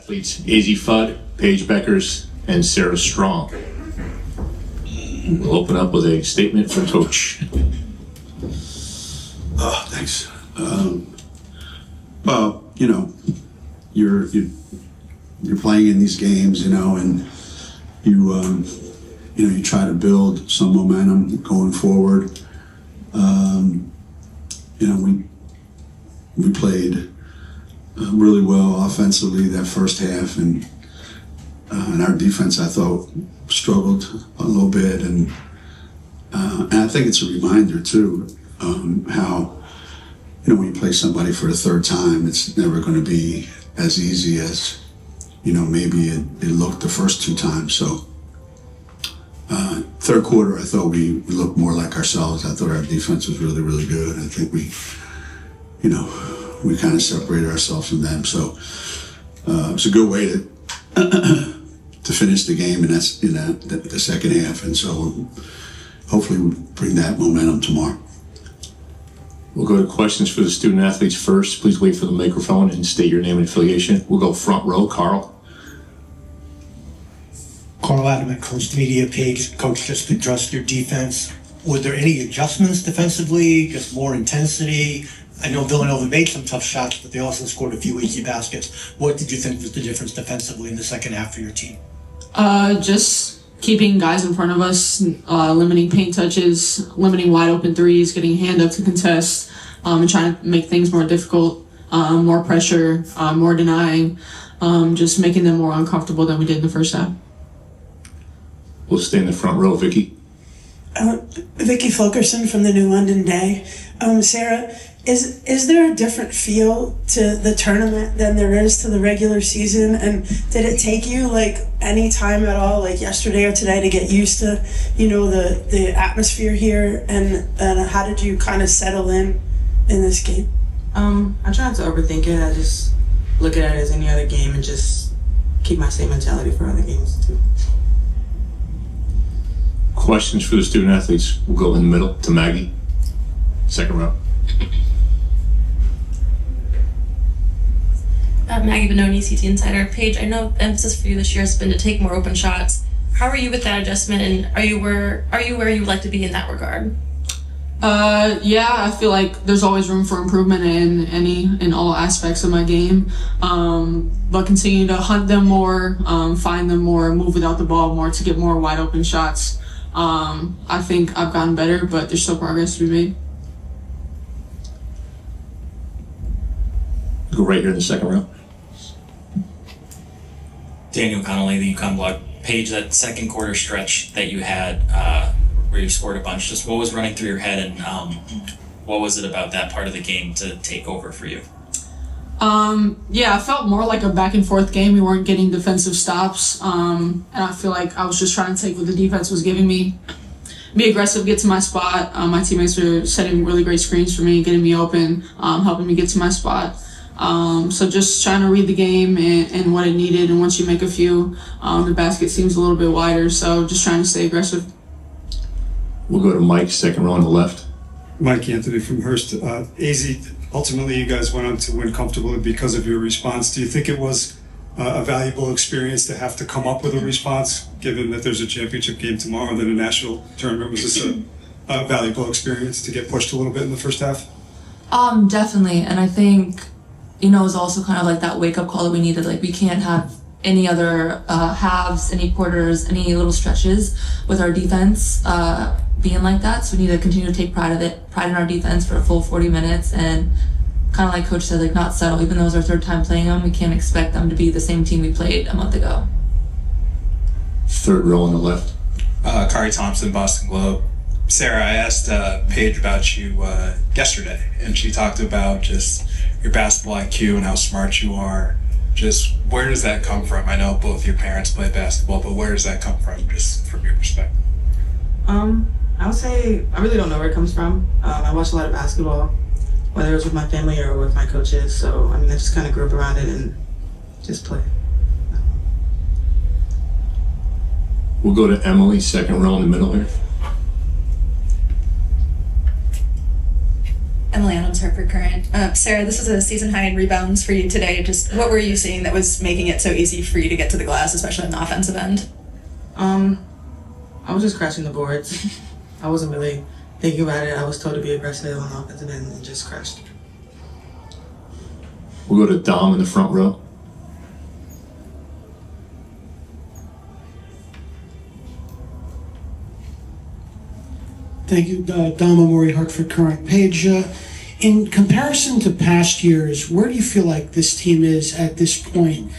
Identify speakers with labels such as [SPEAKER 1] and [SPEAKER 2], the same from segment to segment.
[SPEAKER 1] athletes Azzi Fudd, Paige Bueckers, and Sarah Strong. We'll open up with a statement from Coach.
[SPEAKER 2] Thanks. Well, you're playing in these games, and you try to build some momentum going forward. We played really well offensively that first half, and our defense, I thought, struggled a little bit, and I think it's a reminder too how when you play somebody for the third time, it's never going to be as easy as maybe it looked the first two times. So third quarter, I thought we looked more like ourselves. I thought our defense was really, really good. I think we kind of separated ourselves from them. So it's a good way to finish the game, and that's the second half. And so hopefully we bring that momentum tomorrow.
[SPEAKER 1] We'll go to questions for the student athletes first. Please wait for the microphone and state your name and affiliation. We'll go front row. Carl.
[SPEAKER 3] Carl Adamant, coached media. Paige, coach just addressed your defense. Were there any adjustments defensively, just more intensity? I know Villanova made some tough shots, but they also scored a few easy baskets. What did you think was the difference defensively in the second half for your team?
[SPEAKER 4] Just keeping guys in front of us, limiting paint touches, limiting wide open threes, getting hand up to contest, and trying to make things more difficult, more pressure, more denying, just making them more uncomfortable than we did in the first half.
[SPEAKER 1] We'll stay in the front row. Vicky.
[SPEAKER 5] Vicky Fulkerson from the New London Day. Sarah, is there a different feel to the tournament than there is to the regular season? And did it take you any time at all, like yesterday or today, to get used to the atmosphere here? And how did you kind of settle in this game?
[SPEAKER 6] I try not to overthink it. I just look at it as any other game and just keep my same mentality for other games too.
[SPEAKER 1] Questions for the student athletes. We'll go in the middle to Maggie. Second row.
[SPEAKER 7] Maggie Benoni, CT Insider. Paige, I know the emphasis for you this year has been to take more open shots. How are you with that adjustment, and are you where you would like to be in that regard?
[SPEAKER 4] Yeah, I feel like there's always room for improvement in all aspects of my game. But continue to hunt them more, find them more, move without the ball more to get more wide open shots. I think I've gotten better, but there's still progress to be made.
[SPEAKER 1] Go right here in the second row.
[SPEAKER 8] Daniel Connolly, the UConn blog. Paige, that second quarter stretch that you had where you scored a bunch, just what was running through your head, and what was it about that part of the game to take over for you?
[SPEAKER 4] Yeah, I felt more like a back and forth game. We weren't getting defensive stops, and I feel like I was just trying to take what the defense was giving me, be aggressive, get to my spot. My teammates were setting really great screens for me, getting me open, helping me get to my spot. So just trying to read the game and what it needed, and once you make a few, the basket seems a little bit wider, so just trying to stay aggressive.
[SPEAKER 1] We'll go to Mike, second row on the left.
[SPEAKER 9] Mike Anthony from Hearst. Azzi, ultimately you guys went on to win comfortably because of your response. Do you think it was a valuable experience to have to come up with a response, given that there's a championship game tomorrow, then a national tournament? Was this a valuable experience to get pushed a little bit in the first half?
[SPEAKER 10] Definitely, and I think it was also kind of like that wake-up call that we needed. Like, we can't have any other halves, any quarters, any little stretches with our defense being like that. So we need to continue to take pride in our defense for a full 40 minutes, and kind of like Coach said, like, not settle. Even though it was our third time playing them, we can't expect them to be the same team we played a month ago.
[SPEAKER 1] Third row on the left.
[SPEAKER 11] Kari Thompson, Boston Globe. Sarah, I asked Paige about you yesterday, and she talked about just your basketball IQ and how smart you are. Just where does that come from? I know both your parents play basketball, but where does that come from, just from your perspective?
[SPEAKER 6] I would say I really don't know where it comes from. I watch a lot of basketball, whether it was with my family or with my coaches. So, I just kind of grew up around it and just play.
[SPEAKER 1] We'll go to Emily, second row in the middle here.
[SPEAKER 12] Emily Adams, Hartford Current. Sarah, this is a season high in rebounds for you today. Just what were you seeing that was making it so easy for you to get to the glass, especially on the offensive end?
[SPEAKER 6] I was just crashing the boards. I wasn't really thinking about it. I was told to be aggressive on the offensive end and just crashed.
[SPEAKER 1] We'll go to Dom in the front row.
[SPEAKER 13] Thank you, Dom Amori, Hartford Current. Paige, in comparison to past years, where do you feel like this team is at this point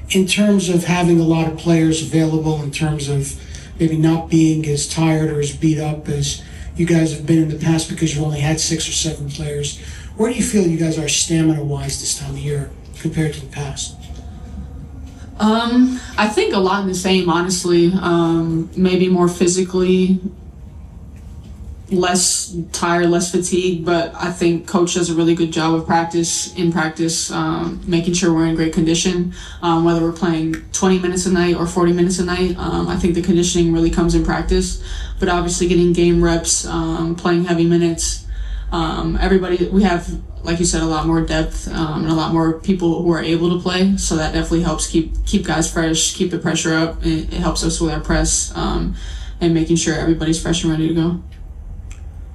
[SPEAKER 13] in terms of having a lot of players available, in terms of maybe not being as tired or as beat up as you guys have been in the past because you only had 6 or 7 players? Where do you feel you guys are stamina-wise this time of year compared to the past?
[SPEAKER 4] I think a lot in the same, honestly. Maybe more physically, less tired, less fatigued, but I think coach does a really good job of practice, making sure we're in great condition, whether we're playing 20 minutes a night or 40 minutes a night. I think the conditioning really comes in practice, but obviously getting game reps, playing heavy minutes. We have, like you said, a lot more depth, and a lot more people who are able to play, so that definitely helps keep guys fresh, keep the pressure up. It helps us with our press, and making sure everybody's fresh and ready to go.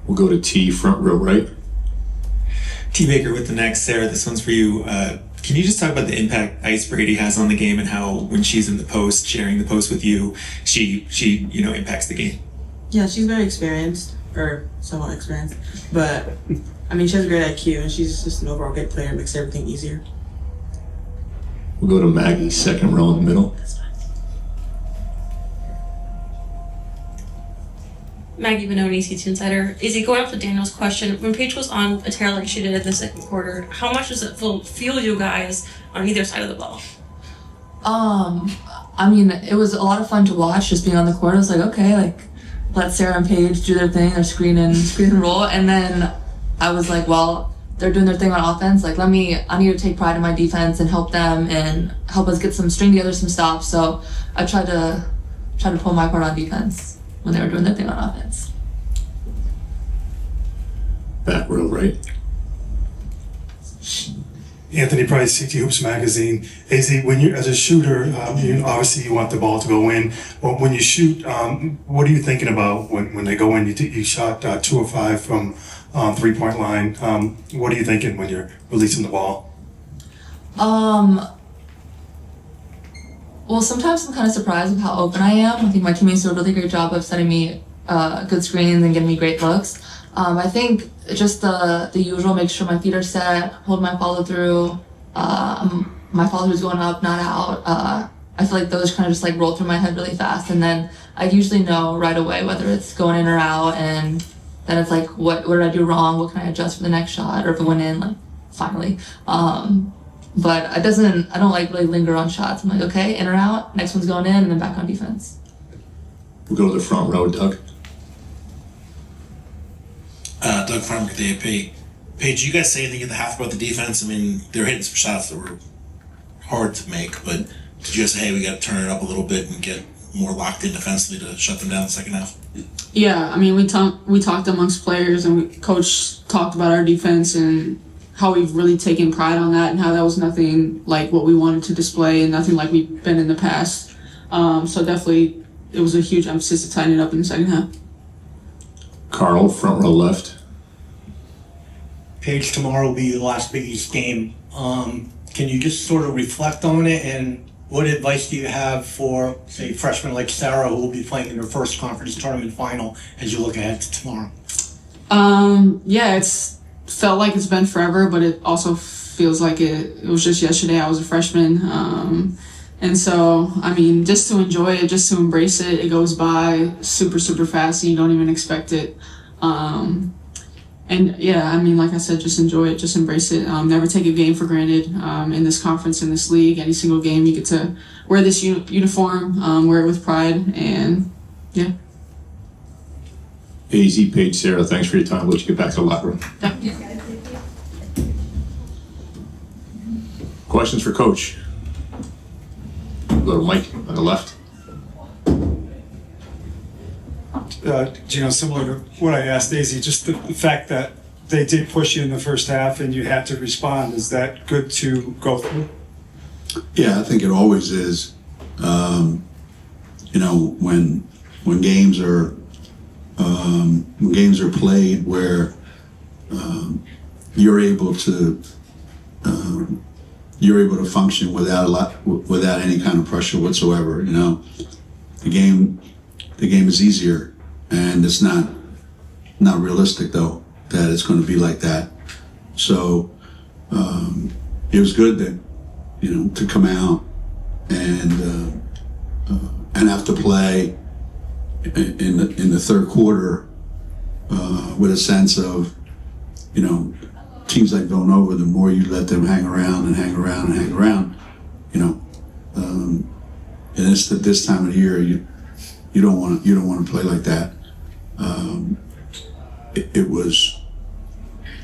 [SPEAKER 1] We'll go to T, front row right.
[SPEAKER 14] T Baker with the next. Sarah, this one's for you. Can you just talk about the impact Ice Brady has on the game and how when she's in the post, sharing the post with you, she impacts the game?
[SPEAKER 6] Yeah, she's very experienced, or somewhat experienced, but I mean, she has a great IQ and she's just an overall great player, makes everything easier.
[SPEAKER 1] We'll go to Maggie, second row in the middle.
[SPEAKER 7] Maggie Benoni, CT Insider. Izzy, going off to Daniel's question, when Paige was on a tear like she did in the second quarter, how much does it fuel you guys on either side of the ball?
[SPEAKER 10] I mean, it was a lot of fun to watch just being on the court. I was like, okay, like, let Sarah and Paige do their thing, their screen and roll. And then I was like, well, they're doing their thing on offense. Like, I need to take pride in my defense and help them and help us string together some stops. So I tried to pull my part on defense when they were doing their thing on offense.
[SPEAKER 1] Back row right.
[SPEAKER 9] Anthony Price, CT Hoops Magazine. Azzi, when you're as a shooter, obviously you want the ball to go in. But when you shoot, what are you thinking about when they go in? You shot 2 of 5 from 3-point line. What are you thinking when you're releasing the ball?
[SPEAKER 10] Well, sometimes I'm kind of surprised with how open I am. I think my teammates do a really great job of setting me good screens and getting me great looks. I think just the usual, make sure my feet are set, hold my follow through, my follow through is going up, not out. I feel like those kind of just like roll through my head really fast, and then I usually know right away whether it's going in or out, and then it's like, what did I do wrong? What can I adjust for the next shot? Or if it went in, like, finally. But I don't like really linger on shots. I'm like, okay, in or out, next one's going in, and then back on defense.
[SPEAKER 1] We'll go to the front row, Doug.
[SPEAKER 15] Doug Farmer with the AP. Paige, you guys say anything in the half about the defense? I mean, they were hitting some shots that were hard to make, but did you guys say, hey, we got to turn it up a little bit and get more locked in defensively to shut them down in the second half?
[SPEAKER 4] Yeah, I mean, we talked amongst players, and coach talked about our defense and how we've really taken pride on that, and how that was nothing like what we wanted to display and nothing like we've been in the past. So definitely it was a huge emphasis to tighten it up in the second half.
[SPEAKER 1] Carl, front row left.
[SPEAKER 3] Paige, tomorrow will be the last Big East game. Can you just sort of reflect on it, and what advice do you have for, say, freshmen like Sarah, who will be playing in her first conference tournament final as you look ahead to tomorrow?
[SPEAKER 4] Yeah, it's felt like it's been forever, but it also feels like it was just yesterday. I was a freshman. And so, I mean, just to enjoy it, just to embrace it, it goes by super, super fast and you don't even expect it. And yeah, I mean, like I said, just enjoy it, just embrace it. Never take a game for granted in this conference, in this league. Any single game you get to wear this uniform, wear it with pride, and yeah.
[SPEAKER 1] Azzi, Paige, Sarah, thanks for your time. We'll let you get back to the locker room.
[SPEAKER 4] Yeah.
[SPEAKER 1] Questions for Coach? Go to Mike on the left.
[SPEAKER 9] Geno, similar to what I asked Daisy, just the fact that they did push you in the first half and you had to respond. Is that good to go through?
[SPEAKER 2] Yeah, I think it always is. You know, when games are played where you're able to function without any kind of pressure whatsoever. You know, the game is easier, and it's not realistic though that it's going to be like that. So it was good that, you know, to come out and have to play in the third quarter with a sense of, you know, teams like Villanova, the more you let them hang around, you know, and it's at this time of the year you don't want to play like that. It was,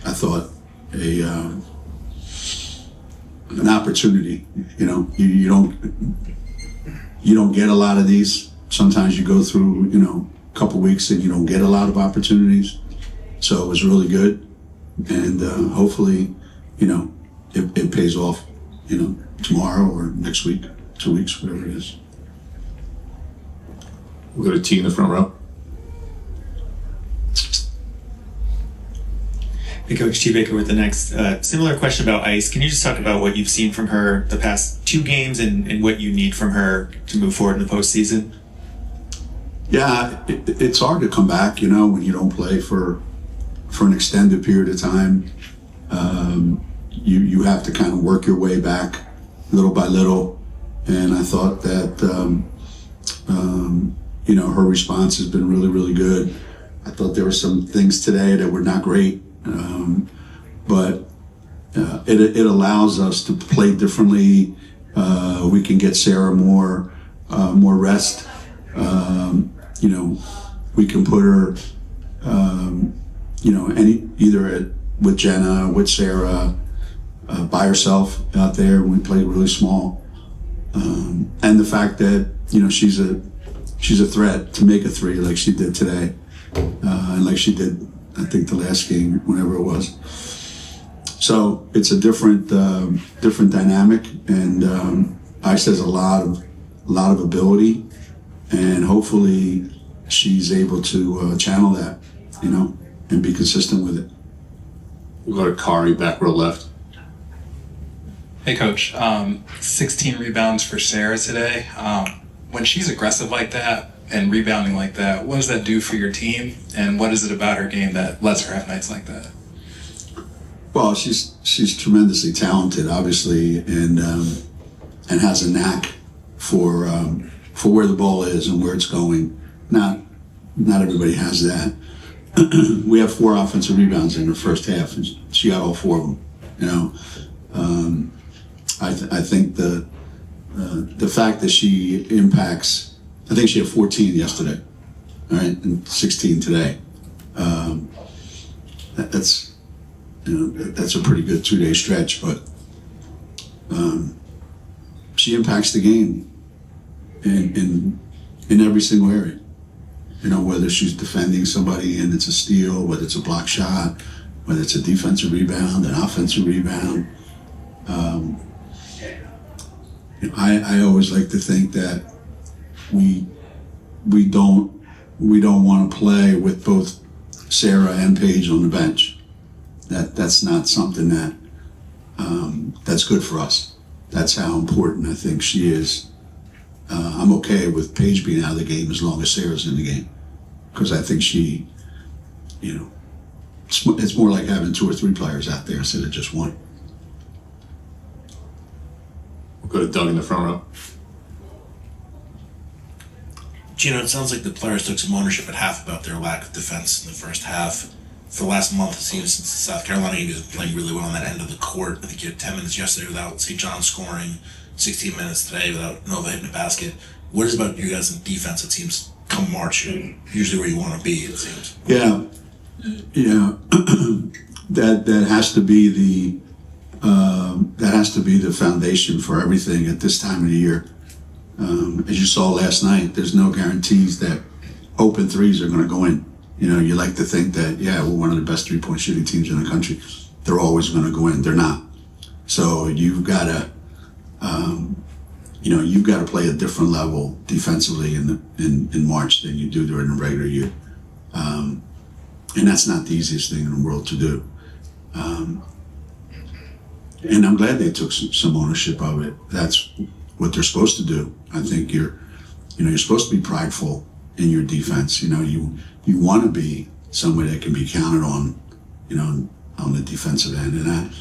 [SPEAKER 2] I thought, an opportunity. You know, you don't get a lot of these. Sometimes you go through, you know, a couple weeks and you don't get a lot of opportunities. So it was really good, and hopefully, you know, it pays off, you know, tomorrow or next week, 2 weeks, whatever it is.
[SPEAKER 1] We'll go to T in the front row.
[SPEAKER 14] Hey, Coach T. Baker with the next. Similar question about Ice. Can you just talk about what you've seen from her the past 2 games and what you need from her to move forward in the postseason?
[SPEAKER 2] Yeah, it's hard to come back, you know, when you don't play for an extended period of time. You have to kind of work your way back little by little. And I thought that, you know, her response has been really, really good. I thought there were some things today that were not great. But it allows us to play differently. We can get Sarah more rest. You know, we can put her, you know, with Jenna, with Sarah, by herself out there. We play really small, and the fact that, you know, she's a threat to make a 3 like she did today, and like she did, I think, the last game, whenever it was. So it's a different dynamic, and Ice has a lot of ability, and hopefully she's able to channel that, you know, and be consistent with it.
[SPEAKER 1] We'll go to Kari, back row left.
[SPEAKER 11] Hey, Coach. 16 rebounds for Sarah today. When she's aggressive like that and rebounding like that, what does that do for your team? And what is it about her game that lets her have nights like that?
[SPEAKER 2] Well, she's tremendously talented, obviously, and has a knack for where the ball is and where it's going. Not everybody has that. We have 4 offensive rebounds in the first half, and she got all 4 of them. You know, I think the fact that she impacts. I think she had 14 yesterday, all right, and 16 today. That's, you know, that's a pretty good 2-day stretch, but she impacts the game in every single area. You know, whether she's defending somebody and it's a steal, whether it's a block shot, whether it's a defensive rebound, an offensive rebound. You know, I always like to think that we don't want to play with both Sarah and Paige on the bench. That's not something that that's good for us. That's how important I think she is. I'm okay with Paige being out of the game as long as Sarah's in the game, because I think she, you know, it's more like having 2 or 3 players out there instead of just one.
[SPEAKER 1] We'll go to Doug in the front row.
[SPEAKER 15] Geno, it sounds like the players took some ownership at half about their lack of defense in the first half. For the last month, it seems, since the South Carolina game, you've been playing really well on that end of the court. I think you had 10 minutes yesterday without St. John scoring, 16 minutes today without Nova hitting a basket. What is about you guys in defense? It seems come March, you're usually where you want to be, it seems.
[SPEAKER 2] Yeah. that has to be the foundation for everything at this time of the year. As you saw last night, there's no guarantees that open threes are going to go in. You like to think that, yeah, we're one of the best 3-point shooting teams in the country. They're always going to go in. They're not. So you've got to, you've got to play a different level defensively in March than you do during the regular year. And that's not the easiest thing in the world to do. And I'm glad they took some ownership of it. That's what they're supposed to do. I think you're supposed to be prideful in your defense. You want to be somebody that can be counted on, on the defensive end. And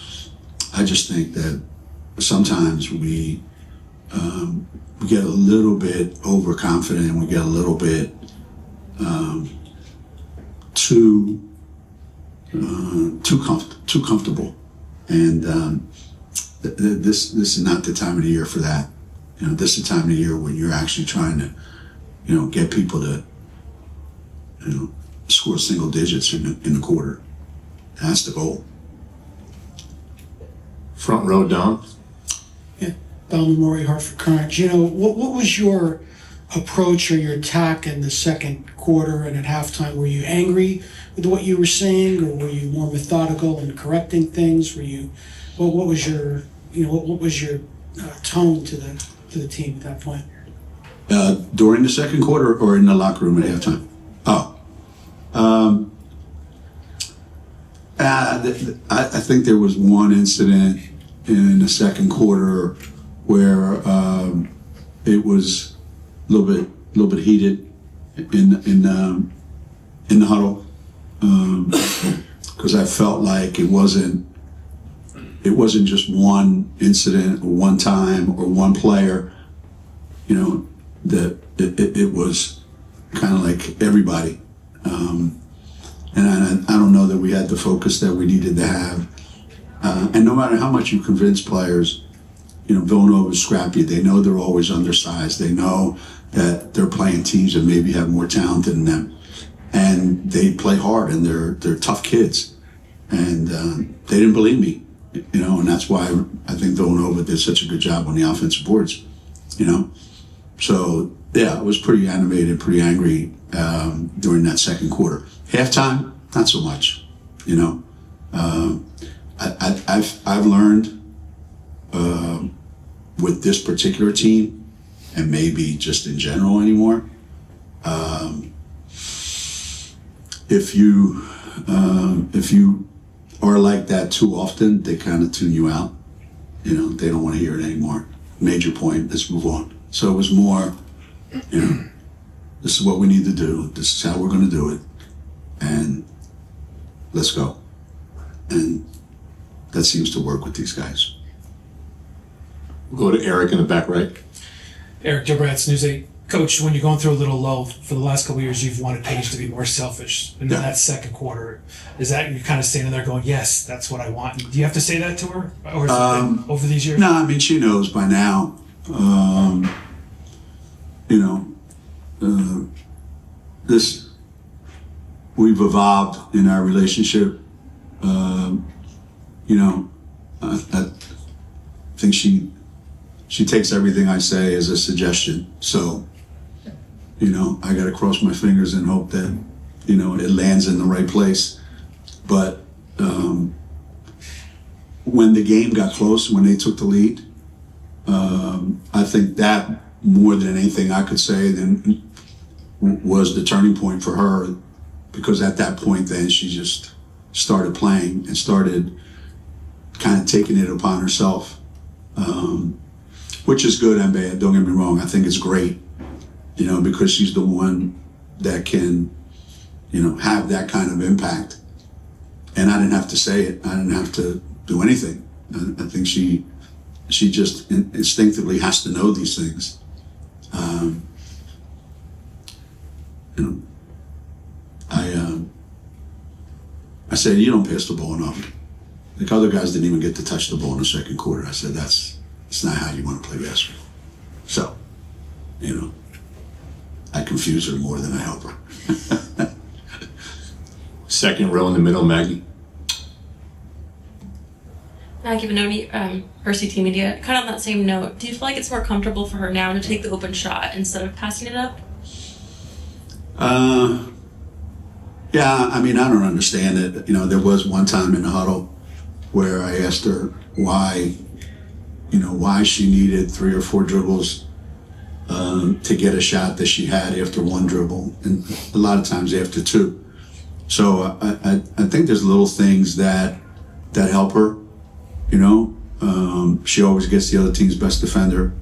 [SPEAKER 2] I just think that sometimes we get a little bit overconfident and we get a little bit too comfortable. And this is not the time of the year for that. This is the time of the year when you're actually trying to, get people to, score single digits in the quarter. That's the goal.
[SPEAKER 1] Front row, Dom.
[SPEAKER 13] Yeah, Dom Murray, Hartford Current. Geno, what was your approach or your attack in the second quarter and at halftime? Were you angry with what you were saying, or were you more methodical in correcting things? Were you, what was your, what was your tone to the team at that point?
[SPEAKER 2] During the second quarter or in the locker room at halftime? I think there was one incident in the second quarter where it was a little bit heated in the huddle, because I felt like it wasn't just one incident or one time or one player. That it was kind of like everybody. And I don't know that we had the focus that we needed to have. And no matter how much you convince players, Villanova is scrappy. They know they're always undersized. They know that they're playing teams that maybe have more talent than them. And they play hard, and they're tough kids. And they didn't believe me, and that's why I think Villanova did such a good job on the offensive boards, So, yeah, I was pretty animated, pretty angry during that second quarter. Halftime, not so much, I've learned with this particular team, and maybe just in general anymore, if you are like that too often, they kind of tune you out. They don't want to hear it anymore. Major point, let's move on. So it was more, this is what we need to do. This is how we're going to do it. And let's go. And that seems to work with these guys.
[SPEAKER 1] We'll go to Eric in the back right.
[SPEAKER 16] Eric Jobratz, News 8. Coach, when you're going through a little lull, for the last couple of years, you've wanted Paige to be more selfish. And in that second quarter, is that you're kind of standing there going, yes, that's what I want? Do you have to say that to her? Or is it over these years?
[SPEAKER 2] No, I mean, she knows by now. We've evolved in our relationship. I think she takes everything I say as a suggestion. So, I got to cross my fingers and hope that, it lands in the right place. But when the game got close, when they took the lead, I think that more than anything I could say then was the turning point for her, because at that point then she just started playing and started kind of taking it upon herself, which is good and bad. Don't get me wrong. I think it's great, because she's the one that can, have that kind of impact. And I didn't have to say it. I didn't have to do anything. I think she just instinctively has to know these things. I said, you don't pass the ball enough. Like, other guys didn't even get to touch the ball in the second quarter. I said, it's not how you want to play basketball. So, I confuse her more than I help her.
[SPEAKER 1] Second row in the middle, Maggie.
[SPEAKER 7] Maggie Benoni, Percy Team Media. Kind of on that same note, do you feel like it's more comfortable for her now to take the open shot instead of passing it up?
[SPEAKER 2] Yeah, I mean, I don't understand it. You know, there was one time in the huddle where I asked her why she needed 3 or 4 dribbles to get a shot that she had after 1 dribble, and a lot of times after 2. So I think there's little things that help her. You know, she always gets the other team's best defender.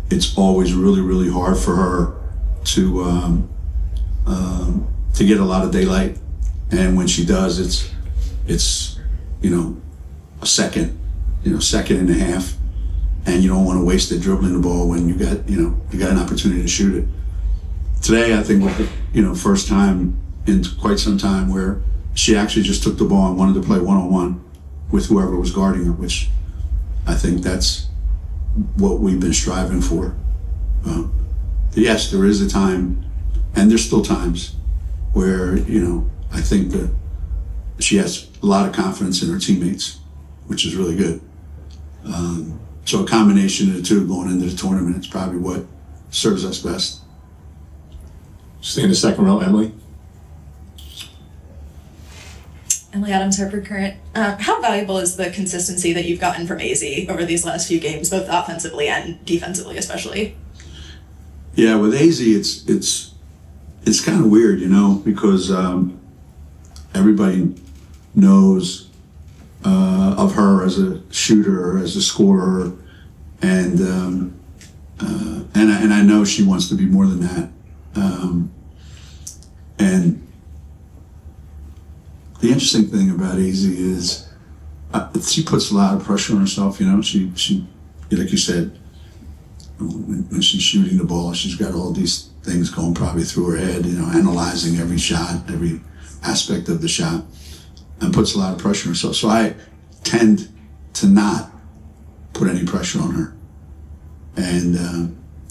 [SPEAKER 2] It's always really, really hard for her to get a lot of daylight, and when she does, it's a second and a half, and you don't want to waste it dribbling the ball when you got an opportunity to shoot it. Today, I think was first time in quite some time where she actually just took the ball and wanted to play one-on-one with whoever was guarding her, which I think that's what we've been striving for. Yes, there is a time, and there's still times where I think that she has a lot of confidence in her teammates, which is really good. So a combination of the two going into the tournament is probably what serves us best.
[SPEAKER 1] Stay in the second row, Emily.
[SPEAKER 12] Emily Adams, Hartford Current. How valuable is the consistency that you've gotten from Azzi over these last few games, both offensively and defensively, especially?
[SPEAKER 2] Yeah, with Azzi, it's kind of weird, because everybody knows of her as a shooter, as a scorer, and I know she wants to be more than that. And the interesting thing about Azzi is she puts a lot of pressure on herself. She like you said, when she's shooting the ball, she's got all these things going probably through her head, analyzing every shot, every aspect of the shot, and puts a lot of pressure on herself. So I tend to not put any pressure on her. And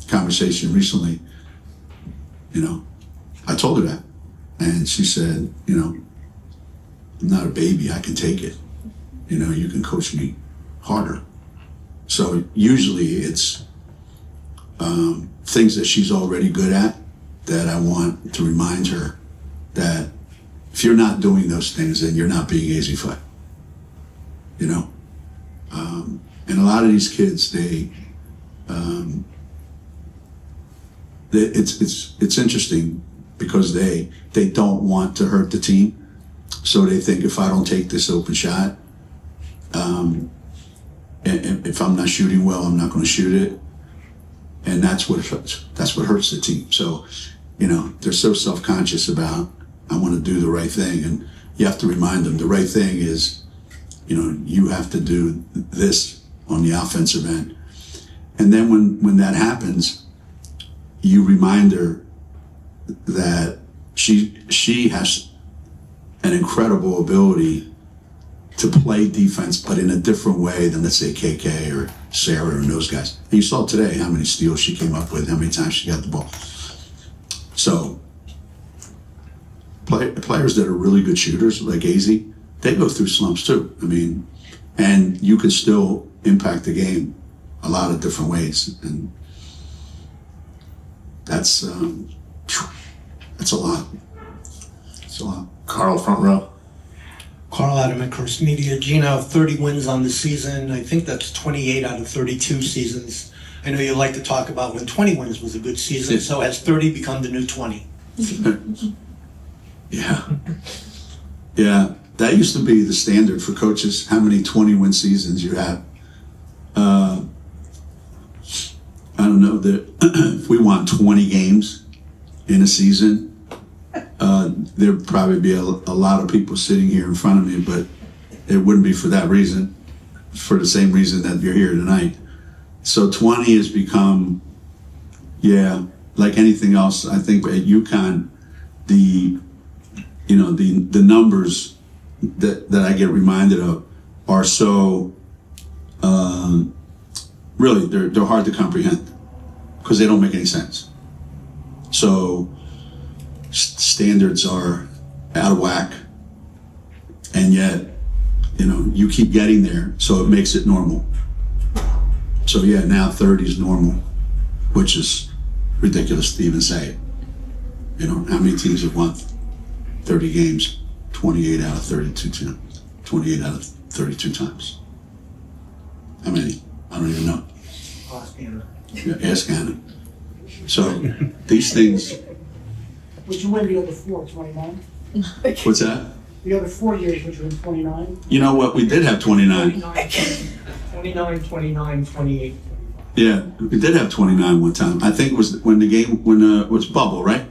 [SPEAKER 2] conversation recently, I told her that, and she said, I'm not a baby, I can take it. You can coach me harder. So usually it's things that she's already good at that I want to remind her that if you're not doing those things, then you're not being Azzi Fudd. And a lot of these kids, it's interesting because they don't want to hurt the team. So they think if I don't take this open shot, and if I'm not shooting well, I'm not going to shoot it. And that's what hurts the team. So, they're so self-conscious about, I want to do the right thing. And you have to remind them the right thing is, you have to do this on the offensive end. And then when that happens, you remind her that she has an incredible ability to play defense, but in a different way than, let's say, KK or Sarah and those guys. And you saw today how many steals she came up with, how many times she got the ball. So players that are really good shooters, like Azzi, they go through slumps too. And you can still impact the game a lot of different ways. And that's a lot. It's a lot.
[SPEAKER 1] Carl, front row.
[SPEAKER 3] Carl Adam at Curse Media. Geno, 30 wins on the season. I think that's 28 out of 32 seasons. I know you like to talk about when 20 wins was a good season, so has 30 become the new 20?
[SPEAKER 2] Yeah. Yeah, that used to be the standard for coaches, how many 20-win seasons you have. I don't know, if we won 20 games in a season, there'd probably be a lot of people sitting here in front of me, but it wouldn't be for that reason, for the same reason that you're here tonight. So 20 has become, like anything else. I think at UConn, the numbers that I get reminded of are so, really, they're hard to comprehend because they don't make any sense. So standards are out of whack, and yet, you keep getting there, so it makes it normal. So now 30 is normal, which is ridiculous to even say it. How many teams have won 30 games, 28 out of 32 times. 28 out of 32 times. How many? I don't even know. Yeah, ask Anna. So these things.
[SPEAKER 13] Would you win the other 29?
[SPEAKER 2] What's that?
[SPEAKER 13] The other 4 years, would you win 29?
[SPEAKER 2] You know what? We did have 29.
[SPEAKER 3] 29, 29, 28.
[SPEAKER 2] Yeah, we did have 29 one time. I think it was when the game it was bubble, right?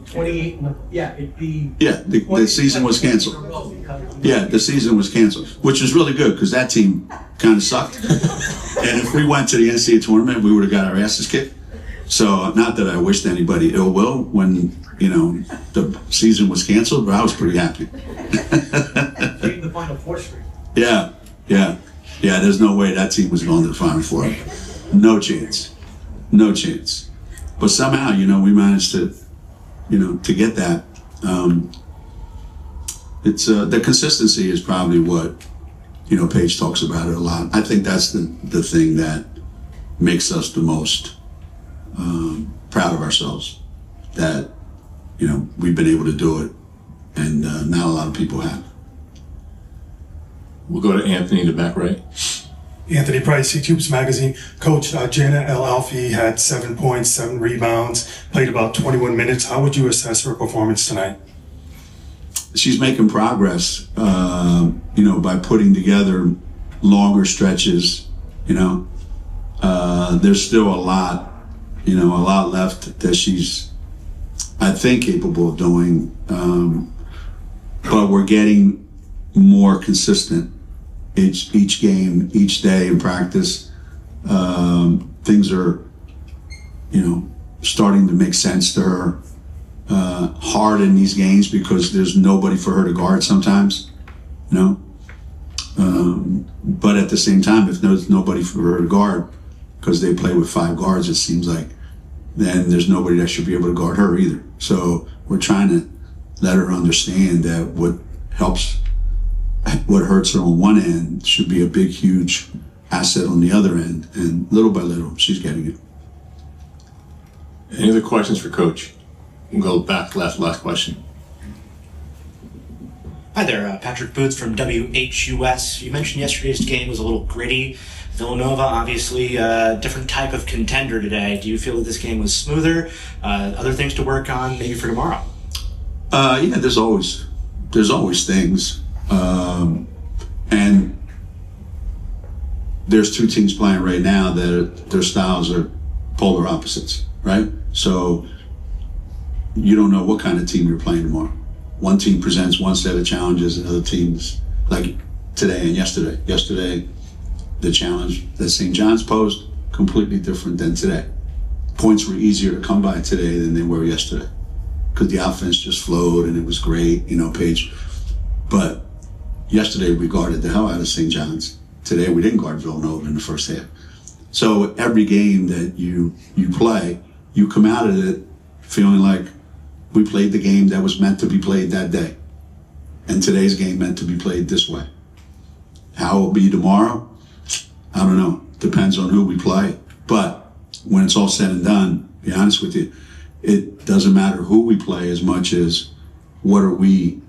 [SPEAKER 3] 28, yeah, it'd be.
[SPEAKER 2] Yeah, the season was canceled. Yeah, the season was canceled, which is really good because that team kind of sucked. And if we went to the NCAA tournament, we would have got our asses kicked. So, not that I wished anybody ill will when, the season was canceled, but I was pretty happy.
[SPEAKER 3] The Final Four straight.
[SPEAKER 2] Yeah. There's no way that team was going to the Final Four. No chance. But somehow, we managed to, to get that. It's the consistency is probably what, Paige talks about it a lot. I think that's the thing that makes us the most proud of ourselves. That, we've been able to do it, and not a lot of people have.
[SPEAKER 1] We'll go to Anthony in the back right.
[SPEAKER 9] Anthony Price, C-Tubes Magazine. Coach, Jana El-Alfi had 7 points, 7 rebounds, played about 21 minutes. How would you assess her performance tonight?
[SPEAKER 2] She's making progress, by putting together longer stretches, There's still a lot left that she's, I think, capable of doing. But we're getting more consistent each game, each day in practice. Things are, starting to make sense to her. Hard in these games because there's nobody for her to guard sometimes, but at the same time, if there's nobody for her to guard because they play with 5 guards, it seems like, then there's nobody that should be able to guard her either. So we're trying to let her understand that what hurts her on one end should be a big, huge asset on the other end, and little by little, she's getting it.
[SPEAKER 1] Any other questions for Coach? We'll go back last question.
[SPEAKER 17] Hi there, Patrick Boots from WHUS. You mentioned yesterday's game was a little gritty. Villanova, obviously a different type of contender today. Do you feel that this game was smoother? Other things to work on maybe for tomorrow?
[SPEAKER 2] Yeah, there's always things. And there's 2 teams playing right now that their styles are polar opposites, right? So you don't know what kind of team you're playing tomorrow. One team presents one set of challenges, and other teams, like today and yesterday. Yesterday, the challenge that St. John's posed, completely different than today. Points were easier to come by today than they were yesterday because the offense just flowed and it was great, Paige. But yesterday we guarded the hell out of St. John's. Today we didn't guard Villanova in the first half. So every game that you play, you come out of it feeling like we played the game that was meant to be played that day. And today's game meant to be played this way. How it will be tomorrow? I don't know. Depends on who we play. But when it's all said and done, to be honest with you, it doesn't matter who we play as much as what are we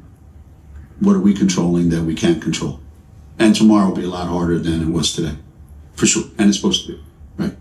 [SPEAKER 2] controlling that we can't control. And tomorrow will be a lot harder than it was today. For sure. And it's supposed to be, right?